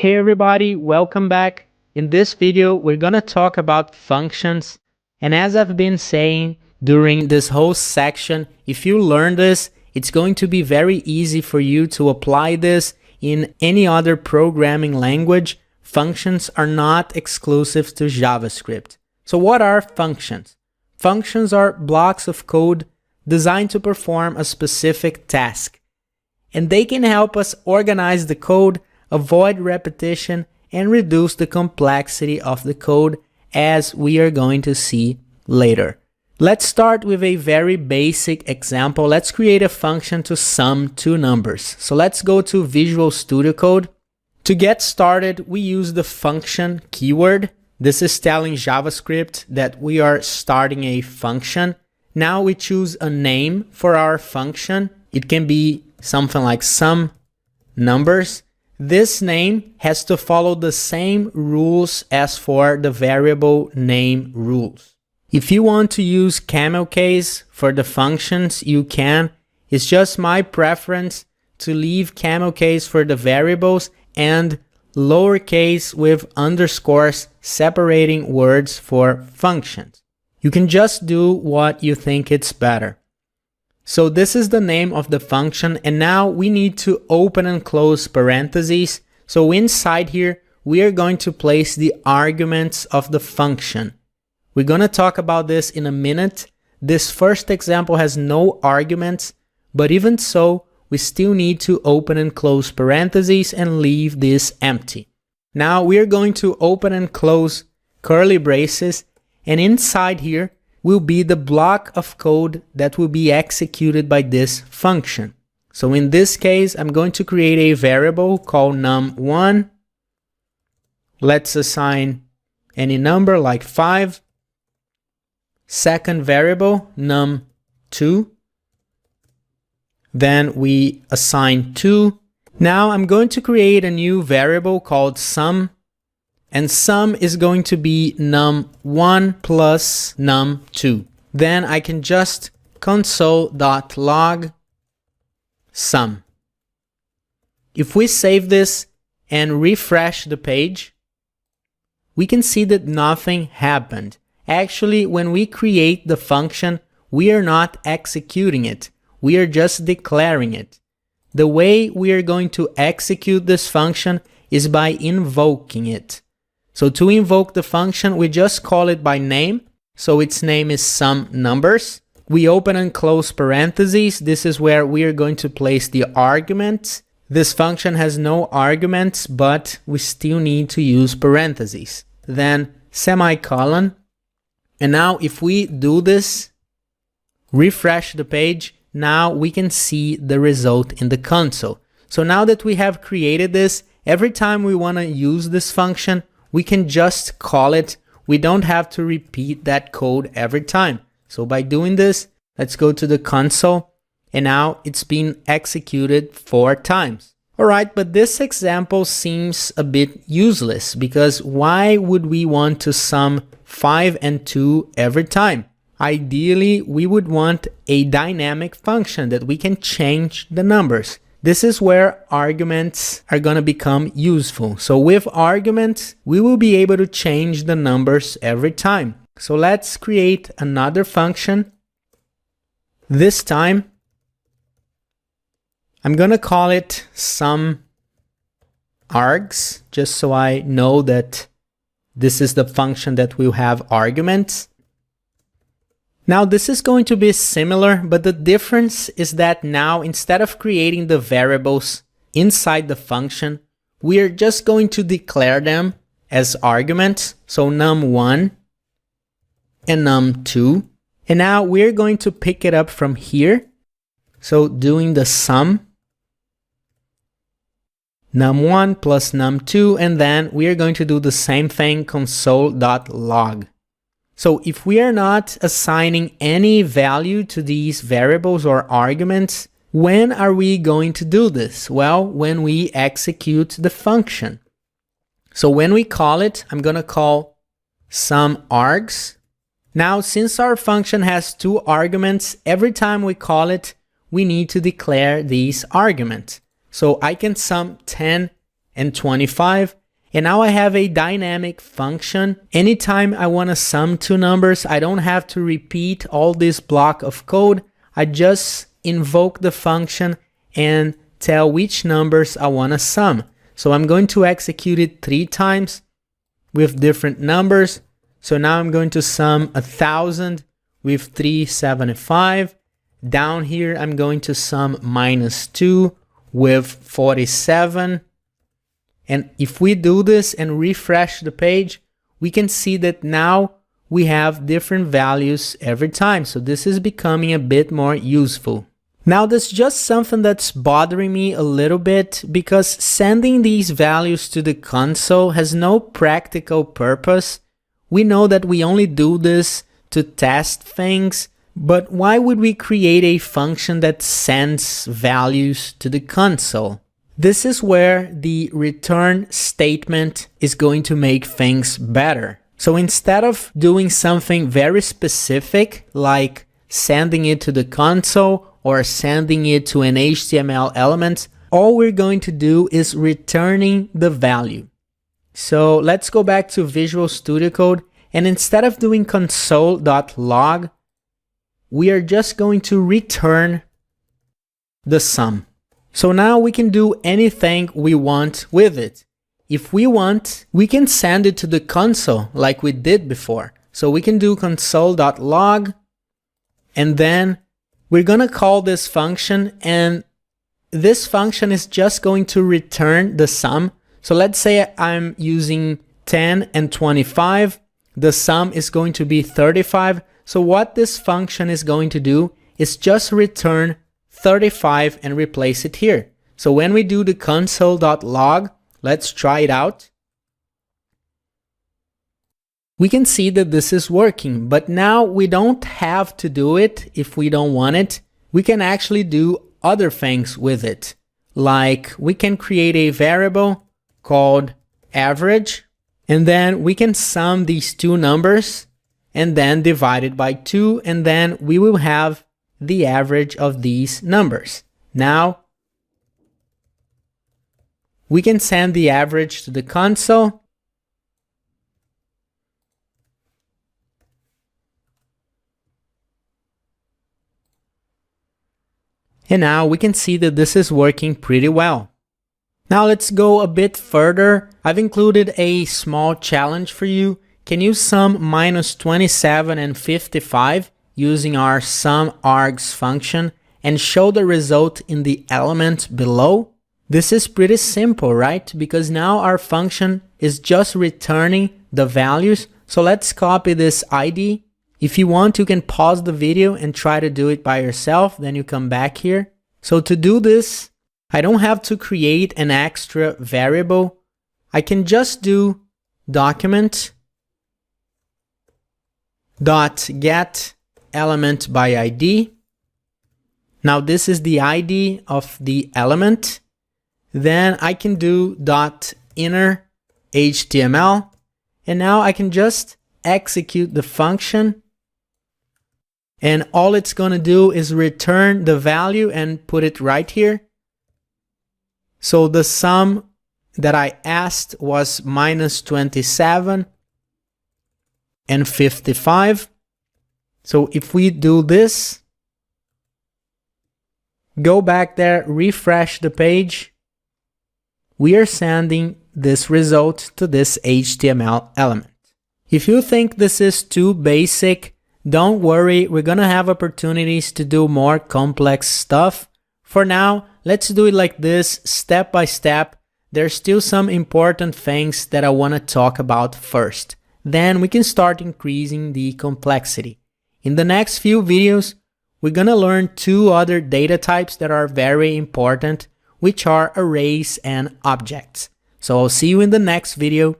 Hey everybody, welcome back. In this video, we're gonna talk about functions. And as I've been saying during this whole section, if you learn this, it's going to be very easy for you to apply this in any other programming language. Functions are not exclusive to JavaScript. So what are functions? Functions are blocks of code designed to perform a specific task. And they can help us organize the code, avoid repetition, and reduce the complexity of the code, as we are going to see later. Let's start with a very basic example. Let's create a function to sum two numbers. So let's go to Visual Studio Code. To get started, we use the function keyword. This is telling JavaScript that we are starting a function. Now we choose a name for our function. It can be something like sum numbers. This name has to follow the same rules as for the variable name rules. If you want to use camel case for the functions, you can. It's just my preference to leave camel case for the variables and lowercase with underscores separating words for functions. You can just do what you think it's better. So this is the name of the function, and now we need to open and close parentheses. So inside here, we are going to place the arguments of the function. We're going to talk about this in a minute. This first example has no arguments, but even so, we still need to open and close parentheses and leave this empty. Now we are going to open and close curly braces, and inside here will be the block of code that will be executed by this function. So in this case, I'm going to create a variable called num1. Let's assign any number like 5. Second variable, num2. Then we assign 2. Now I'm going to create a new variable called sum. And sum is going to be num1 plus num2. Then I can just console.log sum. If we save this and refresh the page, we can see that nothing happened. Actually, when we create the function, we are not executing it. We are just declaring it. The way we are going to execute this function is by invoking it. So to invoke the function, we just call it by name. So its name is sum numbers. We open and close parentheses. This is where we are going to place the arguments. This function has no arguments, but we still need to use parentheses. Then semicolon. And now if we do this, refresh the page, now we can see the result in the console. So now that we have created this, every time we want to use this function, we can just call it. We don't have to repeat that code every time. So by doing this, let's go to the console, and now it's been executed 4 times. Alright, but this example seems a bit useless, because why would we want to sum 5 and 2 every time? Ideally, we would want a dynamic function that we can change the numbers. This is where arguments are going to become useful. So with arguments, we will be able to change the numbers every time. So let's create another function. This time, I'm going to call it sum args, just so I know that this is the function that will have arguments. Now this is going to be similar, but the difference is that now instead of creating the variables inside the function, we are just going to declare them as arguments. So num1 and num2. And now we're going to pick it up from here. So doing the sum, num1 plus num2, and then we are going to do the same thing, console.log. So if we are not assigning any value to these variables or arguments, when are we going to do this? Well, when we execute the function. So when we call it, I'm going to call sum args. Now, since our function has 2 arguments, every time we call it, we need to declare these arguments. So I can sum 10 and 25. And now I have a dynamic function. Anytime I want to sum two numbers, I don't have to repeat all this block of code. I just invoke the function and tell which numbers I want to sum. So I'm going to execute it 3 times with different numbers. So now I'm going to sum 1000 with 375. Down here, I'm going to sum -2 with 47. And if we do this and refresh the page, we can see that now we have different values every time. So this is becoming a bit more useful. Now there's just something that's bothering me a little bit, because sending these values to the console has no practical purpose. We know that we only do this to test things, but why would we create a function that sends values to the console? This is where the return statement is going to make things better. So instead of doing something very specific, like sending it to the console or sending it to an HTML element, all we're going to do is returning the value. So let's go back to Visual Studio Code, and instead of doing console.log, we are just going to return the sum. So now we can do anything we want with it. If we want, we can send it to the console like we did before. So we can do console.log, and then we're going to call this function, and this function is just going to return the sum. So let's say I'm using 10 and 25. The sum is going to be 35. So what this function is going to do is just return 35 and replace it here. So when we do the console.log, let's try it out. We can see that this is working, but now we don't have to do it if we don't want it. We can actually do other things with it. Like we can create a variable called average, and then we can sum these two numbers and then divide it by 2, and then we will have the average of these numbers. Now we can send the average to the console. And now we can see that this is working pretty well. Now let's go a bit further. I've included a small challenge for you. Can you sum -27 and 55 using our SumArgs function and show the result in the element below? This is pretty simple, right? Because now our function is just returning the values. So let's copy this ID. If you want, you can pause the video and try to do it by yourself, then you come back here. So to do this, I don't have to create an extra variable. I can just do document dot get element by ID. Now this is the ID of the element. Then I can do dot inner HTML, and now I can just execute the function, and all it's going to do is return the value and put it right here. So the sum that I asked was -27 and 55. So if we do this, go back there, refresh the page, we are sending this result to this HTML element. If you think this is too basic, don't worry, we're gonna have opportunities to do more complex stuff. For now, let's do it like this, step by step. There's still some important things that I want to talk about first. Then we can start increasing the complexity. In the next few videos, we're gonna learn 2 other data types that are very important, which are arrays and objects. So I'll see you in the next video.